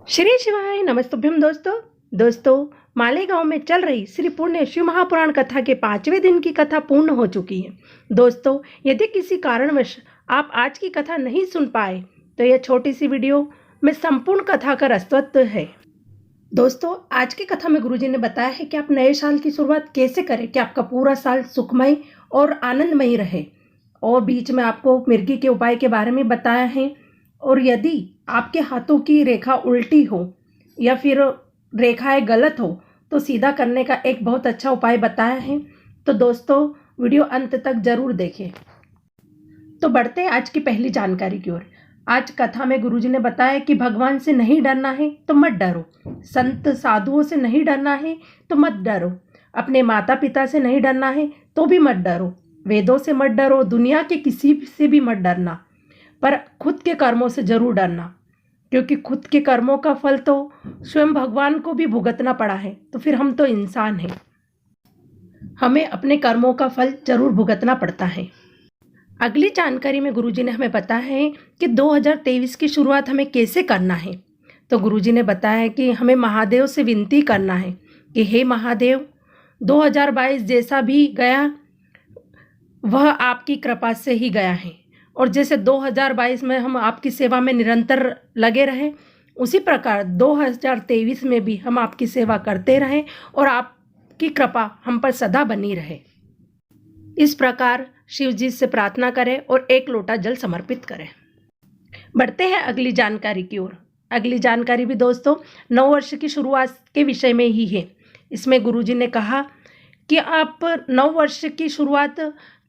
श्री शिवाय नमस्तुभ्यम दोस्तों मालेगांव में चल रही श्री पुण्य शिव महापुराण कथा के 5वें दिन की कथा पूर्ण हो चुकी है। दोस्तों, यदि किसी कारणवश आप आज की कथा नहीं सुन पाए तो यह छोटी सी वीडियो में संपूर्ण कथा का रसत्व है। दोस्तों, आज की कथा में गुरुजी ने बताया है कि आप नए साल की शुरुआत कैसे करें कि आपका पूरा साल सुखमय और आनंदमय रहे, और बीच में आपको मिर्गी के उपाय के बारे में बताया है। और यदि आपके हाथों की रेखा उल्टी हो या फिर रेखाएं गलत हो तो सीधा करने का एक बहुत अच्छा उपाय बताया है। तो दोस्तों, वीडियो अंत तक जरूर देखें। तो बढ़ते हैं आज की पहली जानकारी की ओर। आज कथा में गुरुजी ने बताया कि भगवान से नहीं डरना है तो मत डरो, संत साधुओं से नहीं डरना है तो मत डरो, अपने माता पिता से नहीं डरना है तो भी मत डरो, वेदों से मत डरो, दुनिया के किसी से भी मत डरना, पर खुद के कर्मों से जरूर डरना, क्योंकि खुद के कर्मों का फल तो स्वयं भगवान को भी भुगतना पड़ा है। तो फिर हम तो इंसान हैं, हमें अपने कर्मों का फल जरूर भुगतना पड़ता है। अगली जानकारी में गुरुजी ने हमें बताया है कि 2023 की शुरुआत हमें कैसे करना है। तो गुरुजी ने बताया है कि हमें महादेव से विनती करना है कि हे महादेव, 2022 जैसा भी गया वह आपकी कृपा से ही गया है, और जैसे 2022 में हम आपकी सेवा में निरंतर लगे रहें, उसी प्रकार 2023 में भी हम आपकी सेवा करते रहें और आपकी कृपा हम पर सदा बनी रहे। इस प्रकार शिव जी से प्रार्थना करें और एक लोटा जल समर्पित करें। बढ़ते हैं अगली जानकारी की ओर। अगली जानकारी भी दोस्तों नव वर्ष की शुरुआत के विषय में ही है। इसमें गुरुजी ने कहा कि आप नव वर्ष की शुरुआत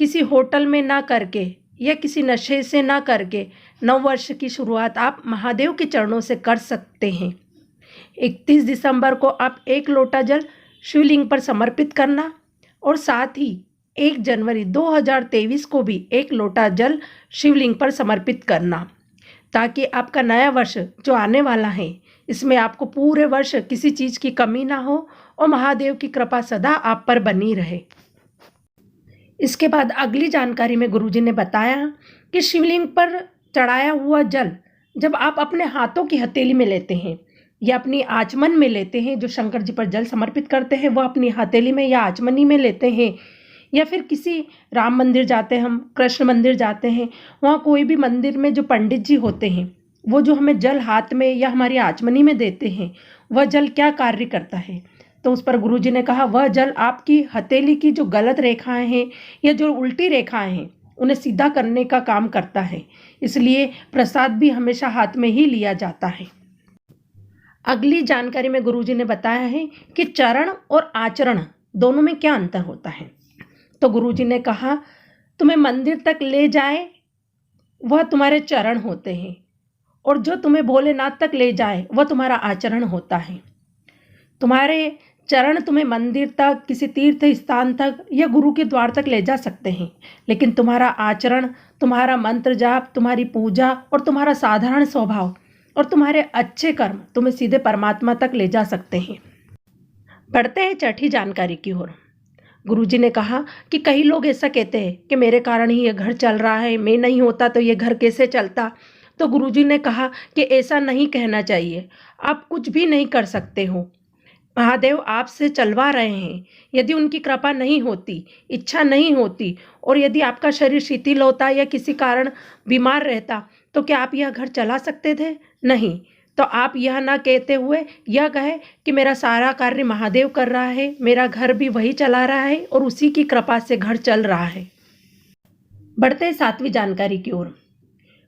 किसी होटल में ना करके या किसी नशे से ना करके नव वर्ष की शुरुआत आप महादेव के चरणों से कर सकते हैं। 31 दिसंबर को आप एक लोटा जल शिवलिंग पर समर्पित करना, और साथ ही 1 जनवरी 2023 को भी एक लोटा जल शिवलिंग पर समर्पित करना, ताकि आपका नया वर्ष जो आने वाला है इसमें आपको पूरे वर्ष किसी चीज़ की कमी ना हो और महादेव की कृपा सदा आप पर बनी रहे। इसके बाद अगली जानकारी में गुरुजी ने बताया कि शिवलिंग पर चढ़ाया हुआ जल जब आप अपने हाथों की हथेली में लेते हैं या अपनी आचमन में लेते हैं, जो शंकर जी पर जल समर्पित करते हैं वह अपनी हथेली में या आचमनी में लेते हैं, या फिर किसी राम मंदिर जाते हैं, हम कृष्ण मंदिर जाते हैं, वहाँ कोई भी मंदिर में जो पंडित जी होते हैं वो जो हमें जल हाथ में या हमारी आचमनी में देते हैं, वह जल क्या कार्य करता है। तो उस पर गुरुजी ने कहा वह जल आपकी हथेली की जो गलत रेखाएं हैं या जो उल्टी रेखाएं हैं उन्हें सीधा करने का काम करता है, इसलिए प्रसाद भी हमेशा हाथ में ही लिया जाता है। अगली जानकारी में गुरुजी ने बताया है कि चरण और आचरण दोनों में क्या अंतर होता है। तो गुरुजी ने कहा तुम्हें मंदिर तक ले जाए वह तुम्हारे चरण होते हैं, और जो तुम्हें भोलेनाथ तक ले जाए वह तुम्हारा आचरण होता है। तुम्हारे चरण तुम्हें मंदिर तक, किसी तीर्थ स्थान तक या गुरु के द्वार तक ले जा सकते हैं, लेकिन तुम्हारा आचरण, तुम्हारा मंत्र जाप, तुम्हारी पूजा और तुम्हारा साधारण स्वभाव और तुम्हारे अच्छे कर्म तुम्हें सीधे परमात्मा तक ले जा सकते हैं। बढ़ते हैं छठी जानकारी की ओर। गुरुजी ने कहा कि कई लोग ऐसा कहते हैं कि मेरे कारण ही ये घर चल रहा है, मैं नहीं होता तो ये घर कैसे चलता। तो गुरुजी ने कहा कि ऐसा नहीं कहना चाहिए, आप कुछ भी नहीं कर सकते हो, महादेव आपसे चलवा रहे हैं। यदि उनकी कृपा नहीं होती, इच्छा नहीं होती, और यदि आपका शरीर शिथिल होता या किसी कारण बीमार रहता तो क्या आप यह घर चला सकते थे? नहीं। तो आप यह ना कहते हुए यह कहे कि मेरा सारा कार्य महादेव कर रहा है, मेरा घर भी वही चला रहा है और उसी की कृपा से घर चल रहा है। बढ़ते 7वीं जानकारी की ओर।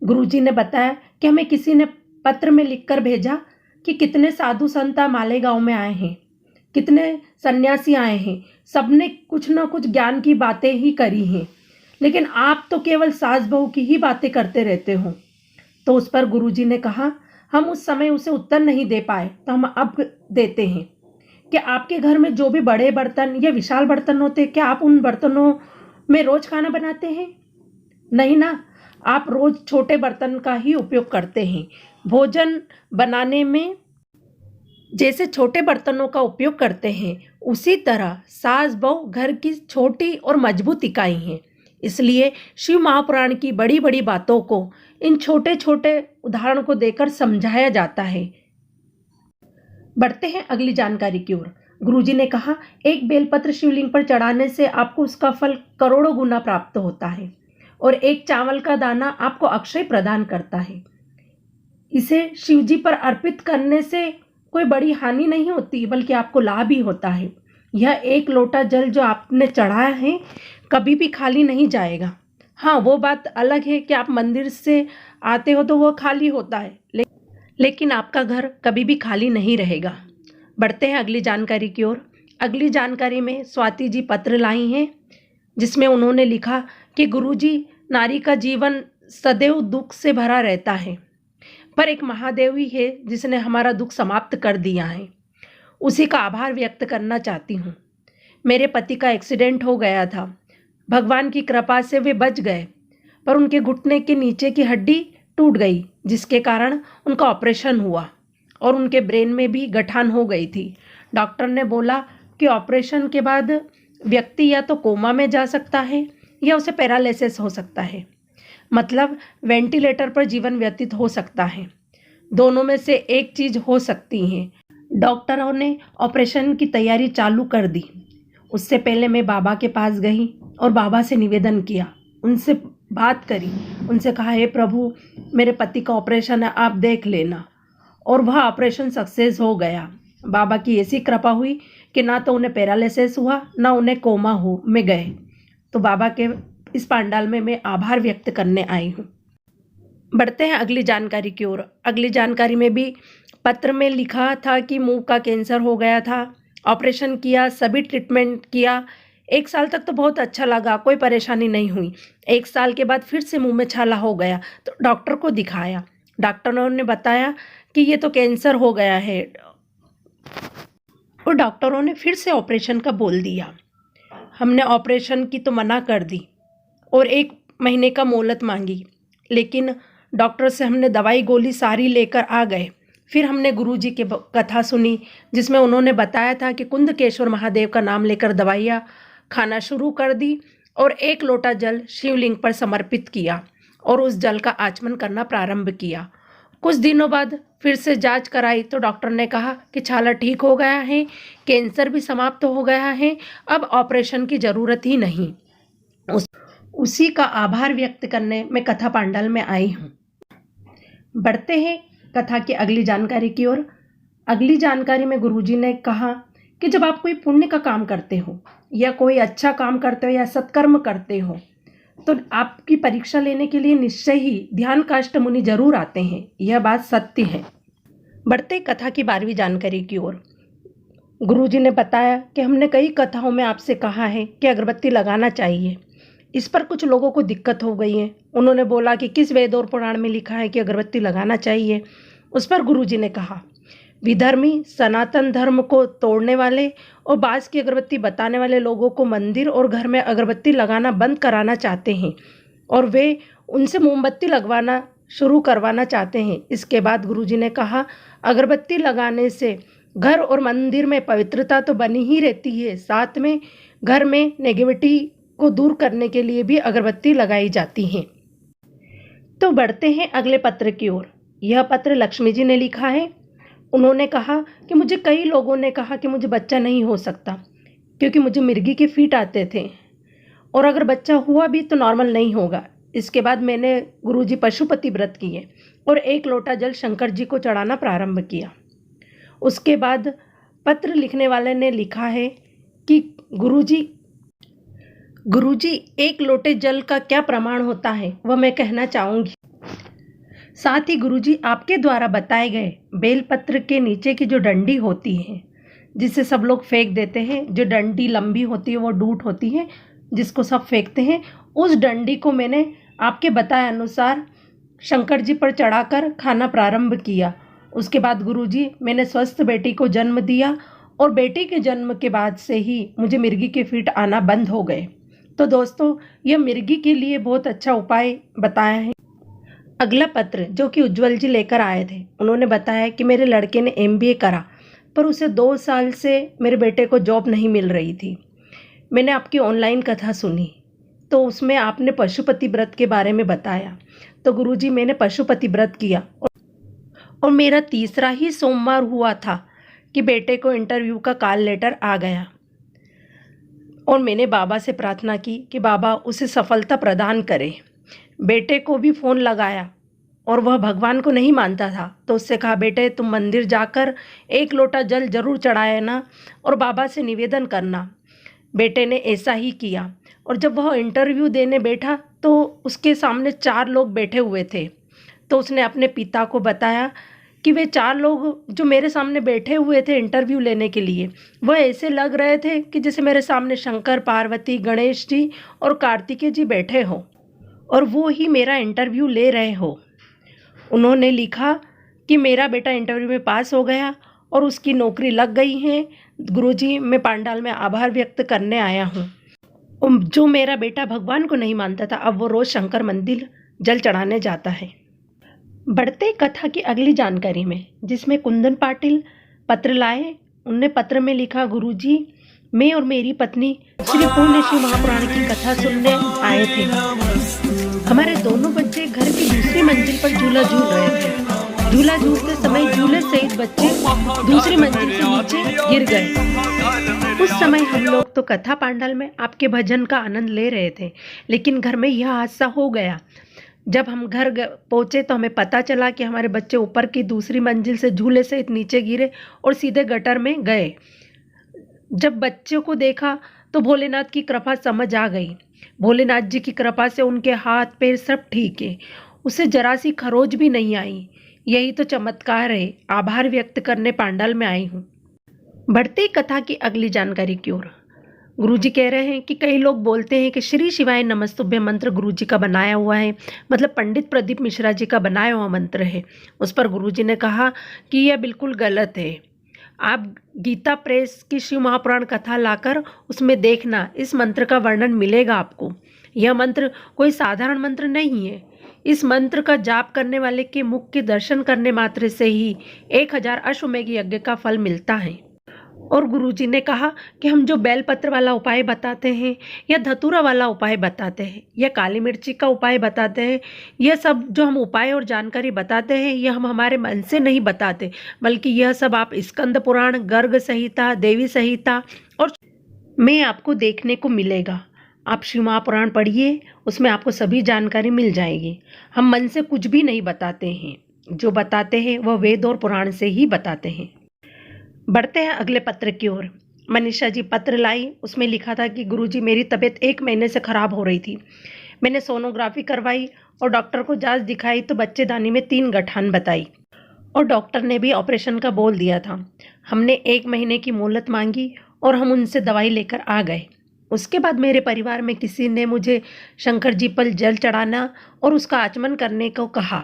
गुरुजी ने बताया कि हमें किसी ने पत्र में लिखकर भेजा कि कितने साधु संत मालेगांव में आए हैं, कितने सन्यासी आए हैं, सबने कुछ ना कुछ ज्ञान की बातें ही करी हैं, लेकिन आप तो केवल सास बहू की ही बातें करते रहते हो। तो उस पर गुरुजी ने कहा हम उस समय उसे उत्तर नहीं दे पाए, तो हम अब देते हैं कि आपके घर में जो भी बड़े बर्तन या विशाल बर्तन होते, क्या आप उन बर्तनों में रोज खाना बनाते हैं? नहीं ना, आप रोज छोटे बर्तन का ही उपयोग करते हैं। भोजन बनाने में जैसे छोटे बर्तनों का उपयोग करते हैं, उसी तरह सास बहू घर की छोटी और मजबूत इकाई हैं। इसलिए शिव महापुराण की बड़ी बड़ी बातों को इन छोटे छोटे उदाहरण को देकर समझाया जाता है। बढ़ते हैं अगली जानकारी की ओर। गुरुजी ने कहा, एक बेलपत्र शिवलिंग पर चढ़ाने से आपको उसका फल करोड़ों गुना प्राप्त होता है और एक चावल का दाना आपको अक्षय प्रदान करता है। इसे शिवजी पर अर्पित करने से कोई बड़ी हानि नहीं होती, बल्कि आपको लाभ ही होता है। यह एक लोटा जल जो आपने चढ़ाया है कभी भी खाली नहीं जाएगा। हाँ, वो बात अलग है कि आप मंदिर से आते हो तो वह खाली होता है, लेकिन आपका घर कभी भी खाली नहीं रहेगा। बढ़ते हैं अगली जानकारी की ओर। अगली जानकारी में स्वाति जी पत्र लाई हैं, जिसमें उन्होंने लिखा कि गुरुजी, नारी का जीवन सदैव दुख से भरा रहता है, पर एक महादेव ही है जिसने हमारा दुख समाप्त कर दिया है। उसी का आभार व्यक्त करना चाहती हूँ। मेरे पति का एक्सीडेंट हो गया था। भगवान की कृपा से वे बच गए, पर उनके घुटने के नीचे की हड्डी टूट गई, जिसके कारण उनका ऑपरेशन हुआ और उनके ब्रेन में भी गठान हो गई थी। डॉक्टर ने बोला कि ऑपरेशन के बाद व्यक्ति या तो कोमा में जा सकता है या उसे पैरालिसिस हो सकता है, मतलब वेंटिलेटर पर जीवन व्यतीत हो सकता है। दोनों में से एक चीज़ हो सकती है। डॉक्टरों ने ऑपरेशन की तैयारी चालू कर दी। उससे पहले मैं बाबा के पास गई और बाबा से निवेदन किया, उनसे बात करी, उनसे कहा, हे प्रभु, मेरे पति का ऑपरेशन है, आप देख लेना। और वह ऑपरेशन सक्सेस हो गया। बाबा की ऐसी कृपा हुई कि ना तो उन्हें पैरालिसिस हुआ, ना उन्हें कोमा हो में गए। तो बाबा के इस पंडाल में मैं आभार व्यक्त करने आई हूँ। बढ़ते हैं अगली जानकारी की ओर। अगली जानकारी में भी पत्र में लिखा था कि मुंह का कैंसर हो गया था, ऑपरेशन किया, सभी ट्रीटमेंट किया। 1 साल तक तो बहुत अच्छा लगा, कोई परेशानी नहीं हुई। 1 साल के बाद फिर से मुंह में छाला हो गया, तो डॉक्टर को दिखाया। डॉक्टरों ने बताया कि ये तो कैंसर हो गया है, और डॉक्टरों ने फिर से ऑपरेशन का बोल दिया। हमने ऑपरेशन की तो मना कर दी और 1 महीने का मोहलत मांगी, लेकिन डॉक्टर से हमने दवाई गोली सारी लेकर आ गए। फिर हमने गुरुजी की कथा सुनी, जिसमें उन्होंने बताया था कि कुंदकेश्वर महादेव का नाम लेकर दवाइयाँ खाना शुरू कर दी और 1 लोटा जल शिवलिंग पर समर्पित किया और उस जल का आचमन करना प्रारंभ किया। कुछ दिनों बाद फिर से जांच कराई तो डॉक्टर ने कहा कि छाला ठीक हो गया है, कैंसर भी समाप्त हो गया है, अब ऑपरेशन की ज़रूरत ही नहीं। उसी का आभार व्यक्त करने मैं कथा पंडाल में आई हूँ। बढ़ते हैं कथा की अगली जानकारी की ओर। अगली जानकारी में गुरुजी ने कहा कि जब आप कोई पुण्य का काम करते हो या कोई अच्छा काम करते हो या सत्कर्म करते हो, तो आपकी परीक्षा लेने के लिए निश्चय ही ध्यान काष्ठ मुनि जरूर आते हैं। यह बात सत्य है। बढ़ते कथा की 12वीं जानकारी की ओर। गुरुजी ने बताया कि हमने कई कथाओं में आपसे कहा है कि अगरबत्ती लगाना चाहिए। इस पर कुछ लोगों को दिक्कत हो गई है। उन्होंने बोला कि किस वेद और पुराण में लिखा है कि अगरबत्ती लगाना चाहिए। उस पर गुरुजी ने कहा, विधर्मी, सनातन धर्म को तोड़ने वाले और बाँस की अगरबत्ती बताने वाले लोगों को मंदिर और घर में अगरबत्ती लगाना बंद कराना चाहते हैं और वे उनसे मोमबत्ती लगवाना शुरू करवाना चाहते हैं। इसके बाद गुरुजी ने कहा, अगरबत्ती लगाने से घर और मंदिर में पवित्रता तो बनी ही रहती है, साथ में घर में नेगेटिविटी को दूर करने के लिए भी अगरबत्ती लगाई जाती है। तो बढ़ते हैं अगले पत्र की ओर। यह पत्र लक्ष्मी जी ने लिखा है। उन्होंने कहा कि मुझे कई लोगों ने कहा कि मुझे बच्चा नहीं हो सकता, क्योंकि मुझे मिर्गी के फीट आते थे, और अगर बच्चा हुआ भी तो नॉर्मल नहीं होगा। इसके बाद मैंने गुरुजी पशुपति व्रत किए और 1 लोटा जल शंकर जी को चढ़ाना प्रारंभ किया। उसके बाद पत्र लिखने वाले ने लिखा है कि गुरुजी 1 लोटे जल का क्या प्रमाण होता है वह मैं कहना चाहूँगी। साथ ही गुरुजी आपके द्वारा बताए गए बेलपत्र के नीचे की जो डंडी होती है, जिसे सब लोग फेंक देते हैं, जो डंडी लंबी होती है वो डूट होती है जिसको सब फेंकते हैं, उस डंडी को मैंने आपके बताए अनुसार शंकर जी पर चढ़ाकर खाना प्रारंभ किया। उसके बाद गुरुजी, मैंने स्वस्थ बेटी को जन्म दिया और बेटी के जन्म के बाद से ही मुझे मिर्गी के फीट आना बंद हो गए। तो दोस्तों, यह मिर्गी के लिए बहुत अच्छा उपाय बताया है। अगला पत्र जो कि उज्जवल जी लेकर आए थे, उन्होंने बताया कि मेरे लड़के ने MBA करा, पर उसे 2 साल से मेरे बेटे को जॉब नहीं मिल रही थी। मैंने आपकी ऑनलाइन कथा सुनी, तो उसमें आपने पशुपति व्रत के बारे में बताया। तो गुरुजी, मैंने पशुपति व्रत किया और मेरा तीसरा ही सोमवार हुआ था कि बेटे को इंटरव्यू का कॉल लेटर आ गया और मैंने बाबा से प्रार्थना की कि बाबा उसे सफलता प्रदान करे। बेटे को भी फ़ोन लगाया और वह भगवान को नहीं मानता था, तो उससे कहा, बेटे तुम मंदिर जाकर 1 लोटा जल जरूर चढ़ाना और बाबा से निवेदन करना। बेटे ने ऐसा ही किया और जब वह इंटरव्यू देने बैठा तो उसके सामने 4 लोग बैठे हुए थे। तो उसने अपने पिता को बताया कि वे 4 लोग जो मेरे सामने बैठे हुए थे इंटरव्यू लेने के लिए, वह ऐसे लग रहे थे कि जैसे मेरे सामने शंकर, पार्वती, गणेश जी और कार्तिकेय जी बैठे हों और वो ही मेरा इंटरव्यू ले रहे हो। उन्होंने लिखा कि मेरा बेटा इंटरव्यू में पास हो गया और उसकी नौकरी लग गई है। गुरुजी, मैं पांडाल में आभार व्यक्त करने आया हूँ। जो मेरा बेटा भगवान को नहीं मानता था, अब वो रोज़ शंकर मंदिर जल चढ़ाने जाता है। बढ़ते कथा की अगली जानकारी में, जिसमें कुंदन पाटिल पत्र लाए। उनने पत्र में लिखा, गुरुजी, मैं और मेरी पत्नी श्री पूर्ण शिव महापुराण की कथा सुनने आए थे। हमारे दोनों बच्चे घर की दूसरी मंजिल पर झूला झूल रहे थे। झूला झूलते समय झूले सहित बच्चे दूसरी मंजिल से नीचे गिर गए। उस समय हम लोग तो कथा पांडाल में आपके भजन का आनंद ले रहे थे, लेकिन घर में यह हादसा हो गया। जब हम घर पहुंचे तो हमें पता चला कि हमारे बच्चे ऊपर की दूसरी मंजिल से झूले सहित नीचे गिरे और सीधे गटर में गए। जब बच्चों को देखा तो भोलेनाथ की कृपा समझ आ गई। भोलेनाथ जी की कृपा से उनके हाथ पैर सब ठीक है, उसे जरा सी खरोच भी नहीं आई। यही तो चमत्कार है। आभार व्यक्त करने पांडाल में आई हूँ। बढ़ती कथा की अगली जानकारी की ओर। गुरुजी कह रहे हैं कि कई लोग बोलते हैं कि श्री शिवाय नमस्तुभ्यं मंत्र गुरुजी का बनाया हुआ है, मतलब पंडित प्रदीप मिश्रा जी का बनाया हुआ मंत्र है। उस पर गुरुजी ने कहा कि यह बिल्कुल गलत है। आप गीता प्रेस की शिव महापुराण कथा लाकर उसमें देखना, इस मंत्र का वर्णन मिलेगा आपको। यह मंत्र कोई साधारण मंत्र नहीं है। इस मंत्र का जाप करने वाले के मुख के दर्शन करने मात्र से ही 1000 अश्वमेघ यज्ञ का फल मिलता है। और गुरुजी ने कहा कि हम जो बेलपत्र वाला उपाय बताते हैं या धतूरा वाला उपाय बताते हैं या काली मिर्ची का उपाय बताते हैं, यह सब जो हम उपाय और जानकारी बताते हैं यह हम हमारे मन से नहीं बताते, बल्कि यह सब आप स्कंद पुराण, गर्ग संहिता, देवी संहिता और में आपको देखने को मिलेगा। आप शिव महापुराण पढ़िए, उसमें आपको सभी जानकारी मिल जाएगी। हम मन से कुछ भी नहीं बताते हैं, जो बताते हैं वह वेद और पुराण से ही बताते हैं। बढ़ते हैं अगले पत्र की ओर। मनीषा जी पत्र लाई। उसमें लिखा था कि गुरुजी, मेरी तबीयत 1 महीने से ख़राब हो रही थी। मैंने सोनोग्राफी करवाई और डॉक्टर को जांच दिखाई तो बच्चेदानी में 3 गठान बताई और डॉक्टर ने भी ऑपरेशन का बोल दिया था। हमने 1 महीने की मोहलत मांगी और हम उनसे दवाई लेकर आ गए। उसके बाद मेरे परिवार में किसी ने मुझे शंकर जी पर जल चढ़ाना और उसका आचमन करने को कहा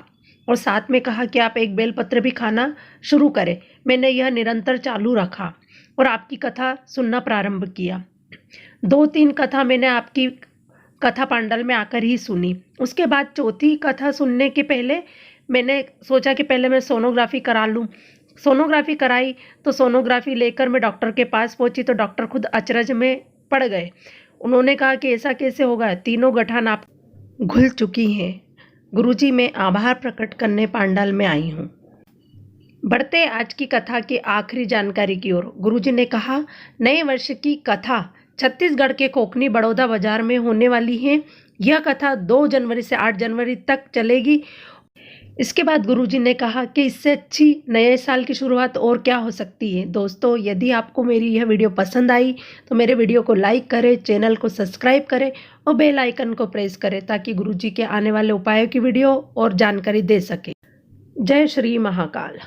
और साथ में कहा कि आप एक बेलपत्र भी खाना शुरू करें। मैंने यह निरंतर चालू रखा और आपकी कथा सुनना प्रारंभ किया। 2-3 कथा मैंने आपकी कथा पांडाल में आकर ही सुनी। उसके बाद चौथी कथा सुनने के पहले मैंने सोचा कि पहले मैं सोनोग्राफी करा लूँ। सोनोग्राफी कराई तो सोनोग्राफी लेकर मैं डॉक्टर के पास पहुँची तो डॉक्टर खुद अचरज में पड़ गए। उन्होंने कहा कि ऐसा कैसे होगा, तीनों गठान आप घुल चुकी हैं। गुरुजी, मैं आभार प्रकट करने पांडाल में आई हूँ। बढ़ते आज की कथा की आखिरी जानकारी की ओर। गुरुजी ने कहा, नए वर्ष की कथा छत्तीसगढ़ के कोकनी बड़ौदा बाजार में होने वाली है। यह कथा 2 जनवरी से 8 जनवरी तक चलेगी। इसके बाद गुरुजी ने कहा कि इससे अच्छी नए साल की शुरुआत और क्या हो सकती है। दोस्तों, यदि आपको मेरी यह वीडियो पसंद आई तो मेरे वीडियो को लाइक करें, चैनल को सब्सक्राइब करें और बेल आइकन को प्रेस करें ताकि गुरुजी के आने वाले उपायों की वीडियो और जानकारी दे सके। जय श्री महाकाल।